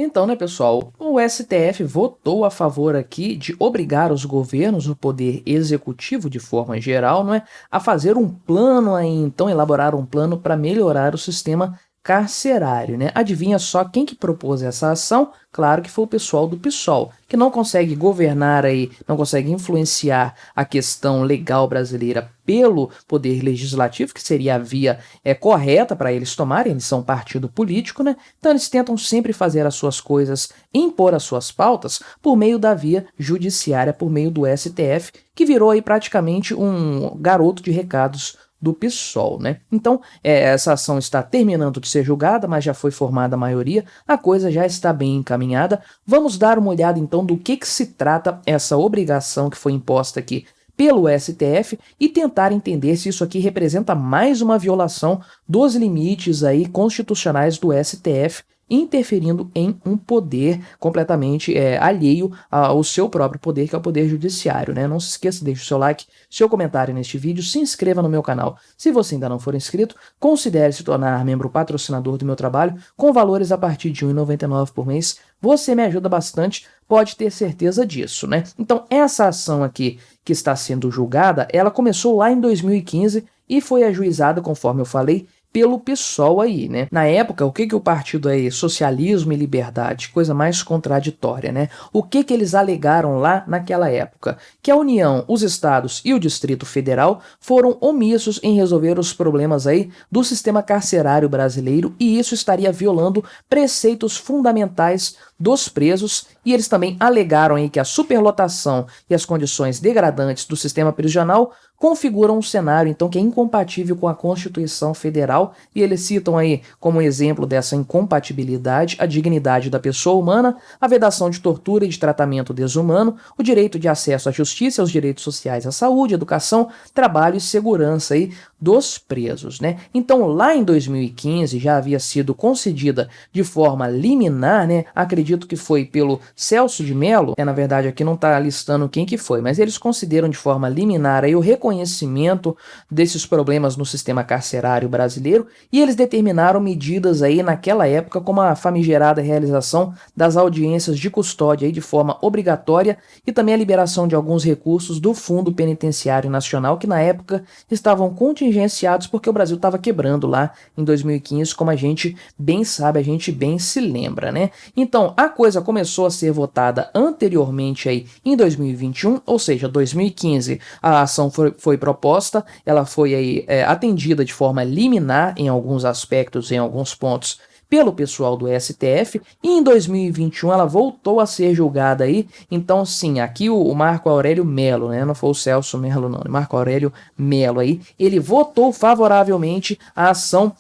Então, né, pessoal, o STF votou a favor aqui de obrigar os governos, o poder executivo de forma geral, não é, a fazer um plano aí, então elaborar um plano para melhorar o sistema carcerário, né? Adivinha só quem que propôs essa ação? Claro que foi o pessoal do PSOL, que não consegue governar aí, não consegue influenciar a questão legal brasileira pelo poder legislativo, que seria a via correta para eles tomarem, eles são um partido político, né? Então eles tentam sempre fazer as suas coisas, impor as suas pautas por meio da via judiciária, por meio do STF, que virou aí praticamente um garoto de recados do PSOL, né? Então, essa ação está terminando de ser julgada, mas já foi formada a maioria, a coisa já está bem encaminhada. Vamos dar uma olhada então do que se trata essa obrigação que foi imposta aqui pelo STF e tentar entender se isso aqui representa mais uma violação dos limites aí constitucionais do STF, interferindo em um poder completamente alheio ao seu próprio poder, que é o poder judiciário, né? Não se esqueça, deixe o seu like, seu comentário neste vídeo, se inscreva no meu canal. Se você ainda não for inscrito, considere se tornar membro patrocinador do meu trabalho, com valores a partir de R$ 1,99 por mês. Você me ajuda bastante, pode ter certeza disso, né? Então, essa ação aqui que está sendo julgada, ela começou lá em 2015 e foi ajuizada, conforme eu falei, pelo PSOL aí, né? Na época, o que o partido aí, Socialismo e Liberdade, coisa mais contraditória, né? O que eles alegaram lá naquela época? Que a União, os estados e o Distrito Federal foram omissos em resolver os problemas aí do sistema carcerário brasileiro e isso estaria violando preceitos fundamentais dos presos, e eles também alegaram aí que a superlotação e as condições degradantes do sistema prisional configuram um cenário, então, que é incompatível com a Constituição Federal, e eles citam aí como exemplo dessa incompatibilidade a dignidade da pessoa humana, a vedação de tortura e de tratamento desumano, o direito de acesso à justiça, os direitos sociais à saúde, educação, trabalho e segurança aí dos presos, né? Então, lá em 2015 já havia sido concedida de forma liminar, né? Acredito que foi pelo Celso de Mello, na verdade aqui não está listando quem que foi, mas eles consideram de forma liminar aí o reconhecimento desses problemas no sistema carcerário brasileiro e eles determinaram medidas aí naquela época como a famigerada realização das audiências de custódia aí de forma obrigatória e também a liberação de alguns recursos do Fundo Penitenciário Nacional que na época estavam contingenciados porque o Brasil estava quebrando lá em 2015, como a gente bem sabe, a gente bem se lembra, né? Então, a coisa começou a ser votada anteriormente aí em 2021, ou seja, 2015, a ação foi proposta, ela foi aí atendida de forma liminar em alguns aspectos, em alguns pontos, pelo pessoal do STF, e em 2021 ela voltou a ser julgada aí, então sim, aqui o Marco Aurélio Mello, né, não foi o Celso Mello não, Marco Aurélio Mello aí, ele votou favoravelmente a ação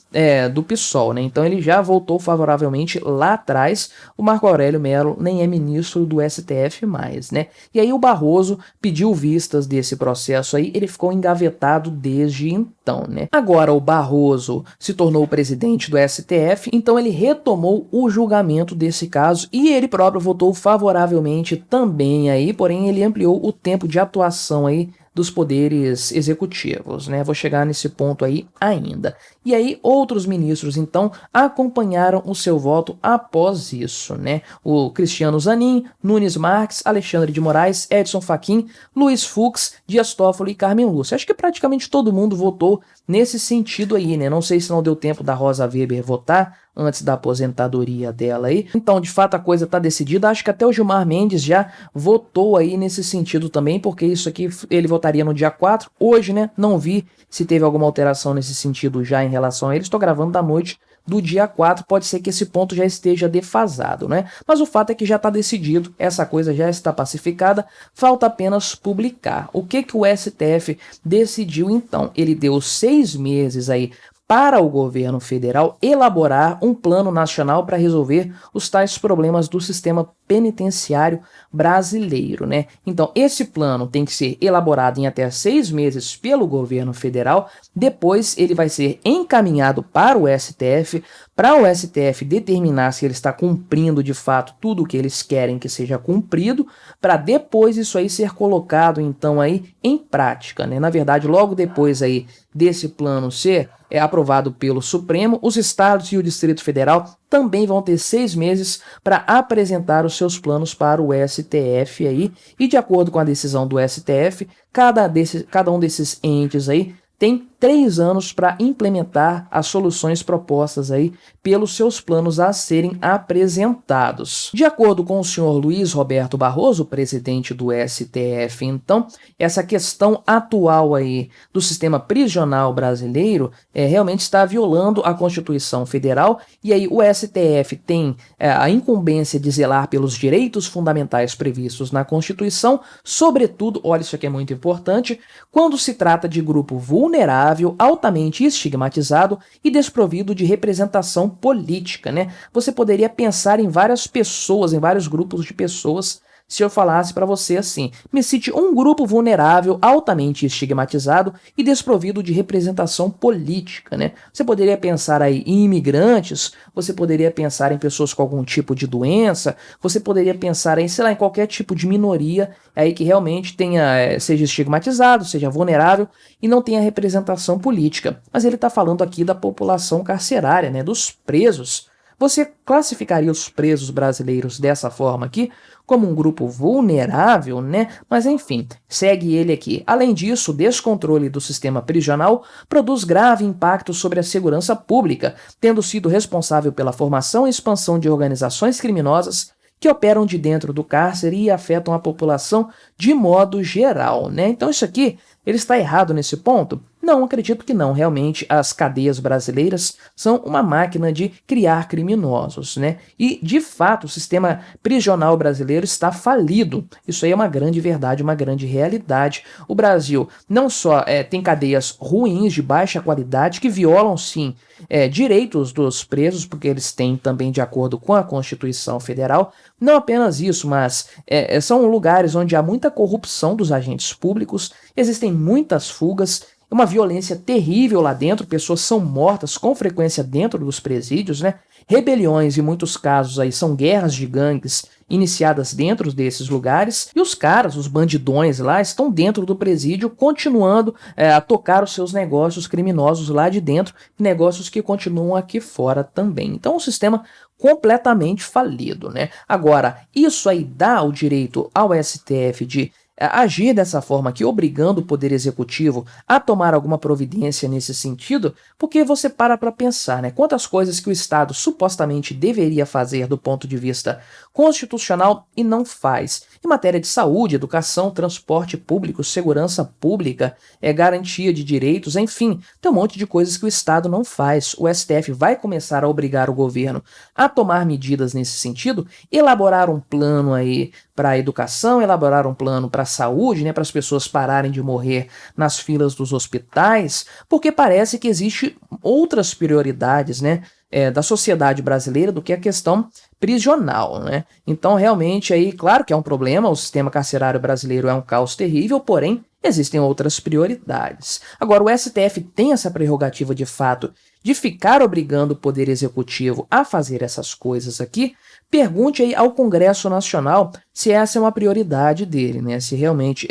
do PSOL, né, então ele já votou favoravelmente lá atrás, o Marco Aurélio Mello nem é ministro do STF mais, né, e aí o Barroso pediu vistas desse processo aí, ele ficou engavetado desde então, né. Agora o Barroso se tornou o presidente do STF, então ele retomou o julgamento desse caso e ele próprio votou favoravelmente também aí, porém ele ampliou o tempo de atuação aí dos poderes executivos, né? Vou chegar nesse ponto aí ainda. E aí outros ministros então acompanharam o seu voto após isso, né? O Cristiano Zanin, Nunes Marques, Alexandre de Moraes, Edson Fachin, Luiz Fux, Dias Toffoli e Carmen Lúcia. Acho que praticamente todo mundo votou nesse sentido aí, né? Não sei se não deu tempo da Rosa Weber votar antes da aposentadoria dela aí. Então, de fato, a coisa está decidida. Acho que até o Gilmar Mendes já votou aí nesse sentido também, porque isso aqui ele votaria no dia 4. Hoje, né, não vi se teve alguma alteração nesse sentido já em relação a ele. Estou gravando da noite do dia 4, pode ser que esse ponto já esteja defasado, né? Mas o fato é que já está decidido, essa coisa já está pacificada, falta apenas publicar. O que o STF decidiu então? Ele deu 6 meses aí para o governo federal elaborar um plano nacional para resolver os tais problemas do sistema penitenciário brasileiro, né? Então, esse plano tem que ser elaborado em até 6 meses pelo governo federal, depois ele vai ser encaminhado para o STF, para o STF determinar se ele está cumprindo de fato tudo o que eles querem que seja cumprido, para depois isso aí ser colocado então aí em prática, né? Na verdade, logo depois aí desse plano ser aprovado pelo Supremo, os estados e o Distrito Federal também vão ter 6 meses para apresentar os seus planos para o STF aí, e de acordo com a decisão do STF, cada um desses entes aí tem 3 anos para implementar as soluções propostas aí pelos seus planos a serem apresentados. De acordo com o senhor Luiz Roberto Barroso, presidente do STF, então, essa questão atual aí do sistema prisional brasileiro realmente está violando a Constituição Federal, e aí o STF tem a incumbência de zelar pelos direitos fundamentais previstos na Constituição, sobretudo, olha, isso aqui é muito importante, quando se trata de grupo vulnerável, altamente estigmatizado e desprovido de representação política, né? Você poderia pensar em várias pessoas, em vários grupos de pessoas, se eu falasse para você assim: me cite um grupo vulnerável, altamente estigmatizado e desprovido de representação política, né? Você poderia pensar aí em imigrantes, você poderia pensar em pessoas com algum tipo de doença, você poderia pensar em, sei lá, em qualquer tipo de minoria aí que realmente seja estigmatizado, seja vulnerável e não tenha representação política. Mas ele está falando aqui da população carcerária, né? Dos presos. Você classificaria os presos brasileiros dessa forma aqui, como um grupo vulnerável, né? Mas enfim, segue ele aqui. Além disso, o descontrole do sistema prisional produz grave impacto sobre a segurança pública, tendo sido responsável pela formação e expansão de organizações criminosas que operam de dentro do cárcere e afetam a população de modo geral, né? Então isso aqui, ele está errado nesse ponto? Não, acredito que não. Realmente, as cadeias brasileiras são uma máquina de criar criminosos, né? E, de fato, o sistema prisional brasileiro está falido. Isso aí é uma grande verdade, uma grande realidade. O Brasil não só tem cadeias ruins, de baixa qualidade, que violam, sim, direitos dos presos, porque eles têm também de acordo com a Constituição Federal. Não apenas isso, mas são lugares onde há muita corrupção dos agentes públicos, existem muitas fugas, uma violência terrível lá dentro, pessoas são mortas com frequência dentro dos presídios, né? Rebeliões, em muitos casos aí, são guerras de gangues iniciadas dentro desses lugares, e os caras, os bandidões lá, estão dentro do presídio, continuando a tocar os seus negócios criminosos lá de dentro, negócios que continuam aqui fora também. Então, um sistema completamente falido, né? Agora, isso aí dá o direito ao STF de agir dessa forma aqui, obrigando o Poder Executivo a tomar alguma providência nesse sentido, porque você para pensar, né? Quantas coisas que o Estado supostamente deveria fazer do ponto de vista constitucional e não faz. Em matéria de saúde, educação, transporte público, segurança pública, garantia de direitos, enfim, tem um monte de coisas que o Estado não faz. O STF vai começar a obrigar o governo a tomar medidas nesse sentido, elaborar um plano aí para a educação, elaborar um plano para a saúde, né, para as pessoas pararem de morrer nas filas dos hospitais, porque parece que existe outras prioridades, né, da sociedade brasileira do que a questão prisional, né? Então, realmente, aí, claro que é um problema, o sistema carcerário brasileiro é um caos terrível, porém, existem outras prioridades. Agora, o STF tem essa prerrogativa, de fato, de ficar obrigando o Poder Executivo a fazer essas coisas aqui. Pergunte aí ao Congresso Nacional se essa é uma prioridade dele, né? Se realmente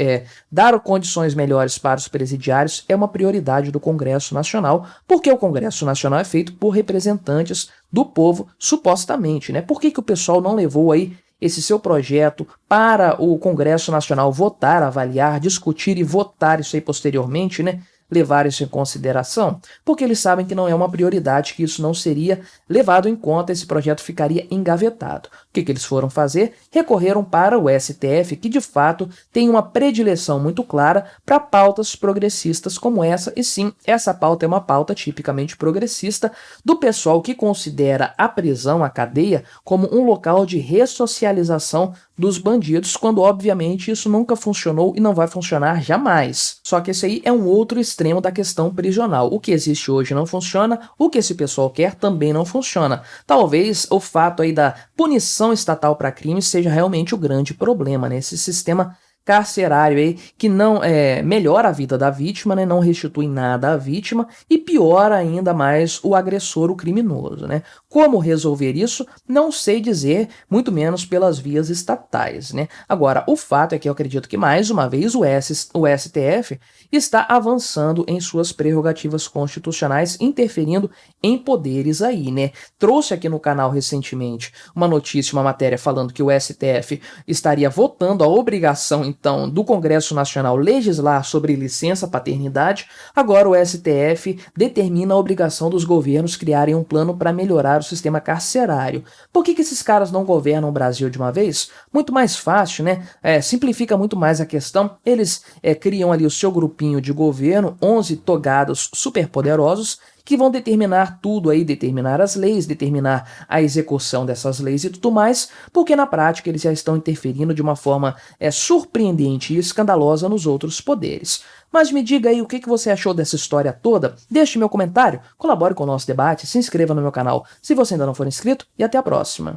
dar condições melhores para os presidiários é uma prioridade do Congresso Nacional, porque o Congresso Nacional é feito por representantes do povo, supostamente, né? Por que o pessoal não levou aí esse seu projeto para o Congresso Nacional votar, avaliar, discutir e votar isso aí posteriormente, né? Levar isso em consideração, porque eles sabem que não é uma prioridade, que isso não seria levado em conta, esse projeto ficaria engavetado. O que eles foram fazer? Recorreram para o STF, que de fato tem uma predileção muito clara para pautas progressistas como essa, e sim, essa pauta é uma pauta tipicamente progressista do pessoal que considera a prisão, a cadeia, como um local de ressocialização dos bandidos, quando obviamente isso nunca funcionou e não vai funcionar jamais. Só que esse aí é um outro extremo da questão prisional. O que existe hoje não funciona, o que esse pessoal quer também não funciona. Talvez o fato aí da punição estatal para crimes seja realmente o grande problema, né? Esse sistema carcerário aí que não melhora a vida da vítima, né, não restitui nada à vítima e piora ainda mais o agressor, o criminoso, né? Como resolver isso? Não sei dizer, muito menos pelas vias estatais, né? Agora, o fato é que eu acredito que mais uma vez o STF está avançando em suas prerrogativas constitucionais, interferindo em poderes aí, né? Trouxe aqui no canal recentemente uma notícia, uma matéria falando que o STF estaria votando a obrigação, então, do Congresso Nacional legislar sobre licença paternidade. Agora o STF determina a obrigação dos governos criarem um plano para melhorar o sistema carcerário. Por que esses caras não governam o Brasil de uma vez? Muito mais fácil, né? Simplifica muito mais a questão. Eles criam ali o seu grupinho de governo, 11 togados superpoderosos, que vão determinar tudo aí, determinar as leis, determinar a execução dessas leis e tudo mais, porque na prática eles já estão interferindo de uma forma surpreendente e escandalosa nos outros poderes. Mas me diga aí o que você achou dessa história toda, deixe meu comentário, colabore com o nosso debate, se inscreva no meu canal se você ainda não for inscrito e até a próxima.